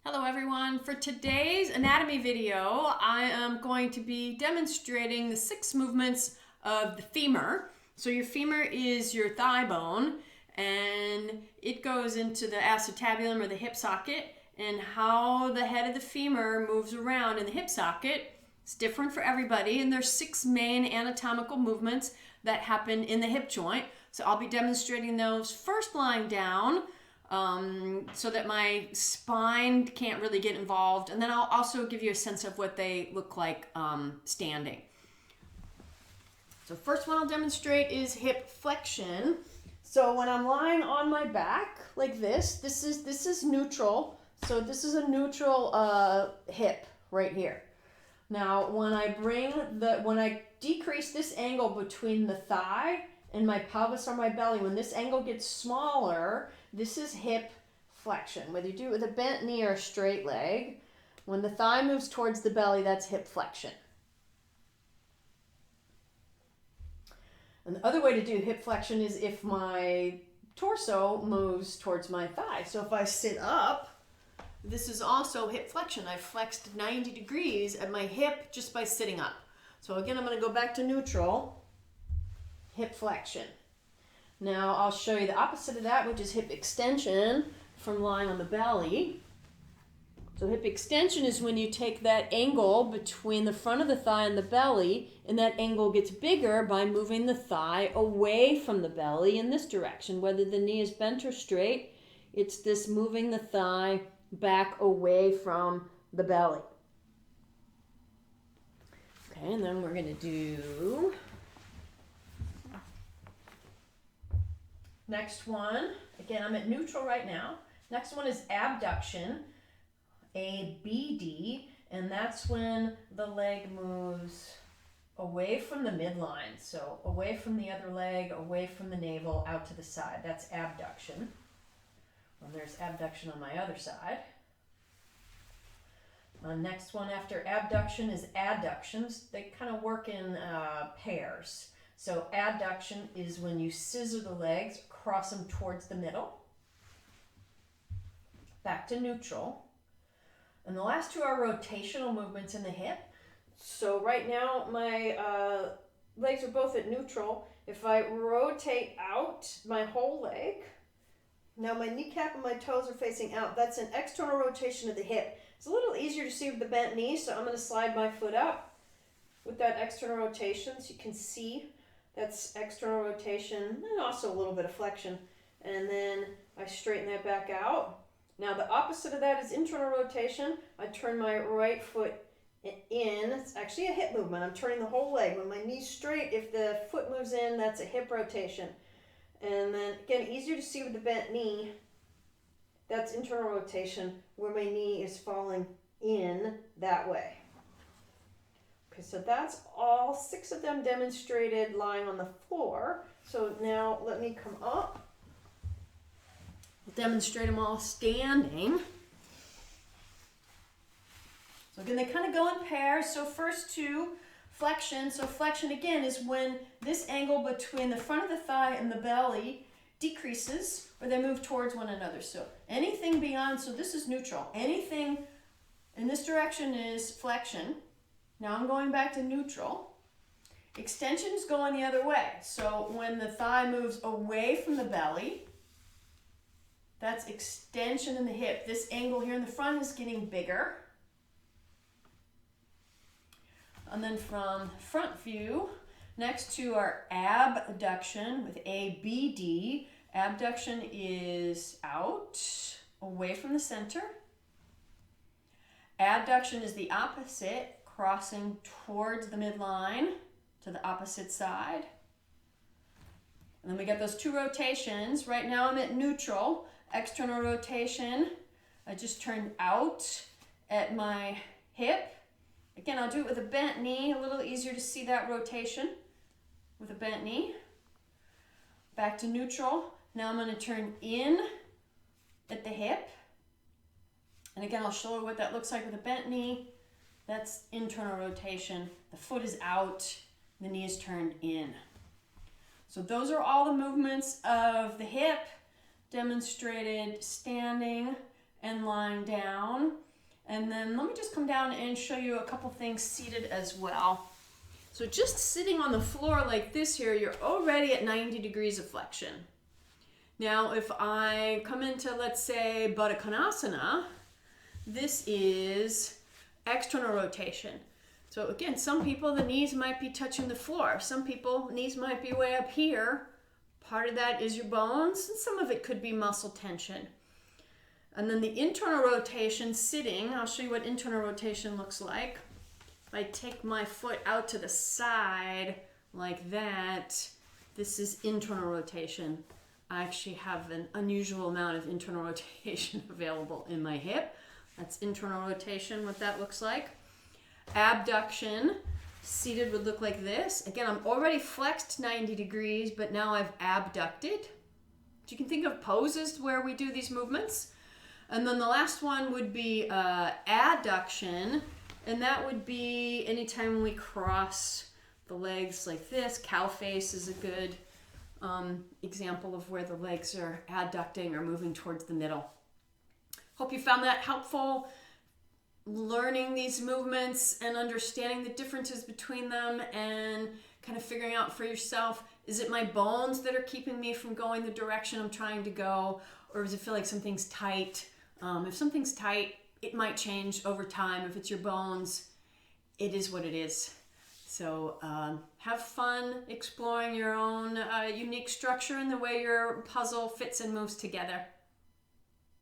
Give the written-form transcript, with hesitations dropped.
Hello everyone. For today's anatomy video, I am going to be demonstrating the 6 movements of the femur. So your femur is your thigh bone and it goes into the acetabulum or the hip socket, and how the head of the femur moves around in the hip socket is different for everybody, and there's 6 main anatomical movements that happen in the hip joint. So I'll be demonstrating those first lying down, so that my spine can't really get involved. And then I'll also give you a sense of what they look like standing. So first one I'll demonstrate is hip flexion. So when I'm lying on my back like this is neutral. So this is a neutral hip right here. Now when I decrease this angle between the thigh and my pelvis or my belly, when this angle gets smaller, this is hip flexion. Whether you do it with a bent knee or a straight leg, when the thigh moves towards the belly, that's hip flexion. And the other way to do hip flexion is if my torso moves towards my thigh. So if I sit up, this is also hip flexion. I've flexed 90 degrees at my hip just by sitting up. So again, I'm going to go back to neutral. Hip flexion. Now I'll show you the opposite of that, which is hip extension from lying on the belly. So hip extension is when you take that angle between the front of the thigh and the belly, and that angle gets bigger by moving the thigh away from the belly in this direction. Whether the knee is bent or straight, it's this moving the thigh back away from the belly. Okay, and then we're going to do next one. Again, I'm at neutral right now. Next one is abduction, ABD, and that's when the leg moves away from the midline. So away from the other leg, away from the navel, out to the side. That's abduction. And there's abduction on my other side. Next one after abduction is adductions. They kind of work in pairs. So adduction is when you scissor the legs, cross them towards the middle. Back to neutral. And the last 2 are rotational movements in the hip. So right now my legs are both at neutral. If I rotate out my whole leg, now my kneecap and my toes are facing out. That's an external rotation of the hip. It's a little easier to see with the bent knee, so I'm going to slide my foot up with that external rotation so you can see. That's external rotation and also a little bit of flexion. And then I straighten that back out. Now the opposite of that is internal rotation. I turn my right foot in. It's actually a hip movement. I'm turning the whole leg. When my knee's straight, if the foot moves in, that's a hip rotation. And then again, easier to see with the bent knee. That's internal rotation where my knee is falling in that way. Okay, so that's all 6 of them demonstrated lying on the floor. So now let me come up. We'll demonstrate them all standing. So again, they kind of go in pairs. So first 2, flexion. So flexion again is when this angle between the front of the thigh and the belly decreases, or they move towards one another. So anything beyond, so this is neutral. Anything in this direction is flexion. Now I'm going back to neutral. Extension's going the other way. So when the thigh moves away from the belly, that's extension in the hip. This angle here in the front is getting bigger. And then from front view, next 2 are abduction with ABD. Abduction is out, away from the center. Adduction is the opposite, crossing towards the midline to the opposite side. And then we got those 2 rotations. Right now I'm at neutral. External rotation, I just turned out at my hip. Again, I'll do it with a bent knee, a little easier to see that rotation with a bent knee. Back to neutral. Now I'm going to turn in at the hip. And again, I'll show you what that looks like with a bent knee. That's internal rotation. The foot is out, the knee is turned in. So those are all the movements of the hip demonstrated standing and lying down. And then let me just come down and show you a couple things seated as well. So just sitting on the floor like this here, you're already at 90 degrees of flexion. Now, if I come into, let's say, Baddha Konasana, this is external rotation. So again, some people, the knees might be touching the floor. Some people, knees might be way up here. Part of that is your bones, and some of it could be muscle tension. And then the internal rotation sitting, I'll show you what internal rotation looks like. If I take my foot out to the side like that, this is internal rotation. I actually have an unusual amount of internal rotation available in my hip. That's internal rotation, what that looks like. Abduction, seated would look like this. Again, I'm already flexed 90 degrees, but now I've abducted. You can think of poses where we do these movements. And then the last one would be adduction, and that would be anytime we cross the legs like this. Cow face is a good example of where the legs are adducting or moving towards the middle. Hope you found that helpful, learning these movements and understanding the differences between them and kind of figuring out for yourself, is it my bones that are keeping me from going the direction I'm trying to go, or does it feel like something's tight? If something's tight, it might change over time. If it's your bones, it is what it is. So have fun exploring your own unique structure and the way your puzzle fits and moves together.